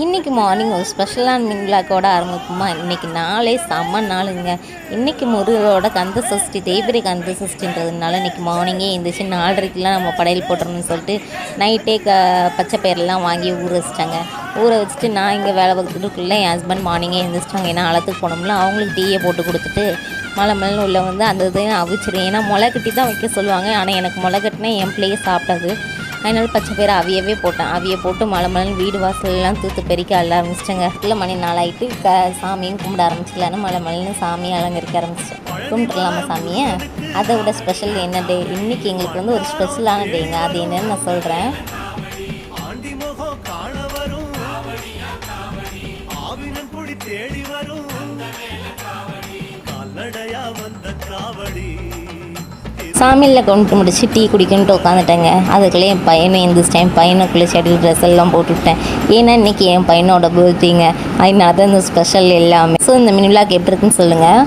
இன்றைக்கி மார்னிங் ஒரு ஸ்பெஷலான மின் விழாக்கோட ஆரம்பிக்குமா. இன்றைக்கி நாளே செம்ம நாளுங்க. இன்றைக்கி முருகரோட கந்த சஷ்டி, தேய்பிரை கந்த சஷ்டின்றதுனால இன்றைக்கி மார்னிங்கே எழுந்திரிச்சு 4:30க்கெலாம் நம்ம படையல் போட்டுறணும்னு சொல்லிட்டு நைட்டே பச்சை பயிரெலாம் வாங்கி ஊற வச்சிட்டாங்க. ஊற வச்சுட்டு நான் இங்கே வேலை பார்த்துட்டுக்குள்ளே என் ஹஸ்பண்ட் மார்னிங்கே எழுந்திரிச்சிட்டாங்க. ஏன்னா அளத்துக்கு போனோம்ல, அவங்களுக்கு டீயை போட்டு கொடுத்துட்டு மலை உள்ள வந்து அந்த இதையும் அவிச்சிடும். ஏன்னா முளை கட்டி தான் வைக்க சொல்லுவாங்க. ஆனால் எனக்கு முளை கட்டினா என் பிள்ளையே சாப்பிட்டாது. அதனால் பச்சை பயிரை அவியவே போட்டேன். அவிய போட்டு மலைன்னு வீடு வாசலெல்லாம் தூத்து பெருக்க அள்ள ஆரம்பிச்சிட்டேங்க. இல்லை மணி 4 ஆகிட்டு சாமியும் கும்பிட ஆரம்பிச்சிடலான்னு மலைன்னு சாமியை அலங்கரிக்க ஆரம்பிச்சிட்டேன். கும்பிட்டுலாமா சாமியை. அதை விட ஸ்பெஷல் என்ன டே, இன்றைக்கி எங்களுக்கு வந்து ஒரு ஸ்பெஷலான டேங்க. அது என்னன்னு நான் சொல்கிறேன். சாமியில் கொண்டு முடிச்சு டீ குடிக்கணுன்ட்டு உட்காந்துட்டேங்க. அதுக்குள்ளே என் பையனும் எந்திரிச்சிட்டேன். பையனுக்குள்ளே ஷெடியூல் ட்ரெஸ் எல்லாம் போட்டுவிட்டேன். ஏன்னா இன்றைக்கி என் பையனோட பர்த்டேங்க. அதனால தான் இந்த ஸ்பெஷல் எல்லாமே. ஸோ இந்த மினி விளாக் எப்படி இருக்குன்னு சொல்லுங்கள்.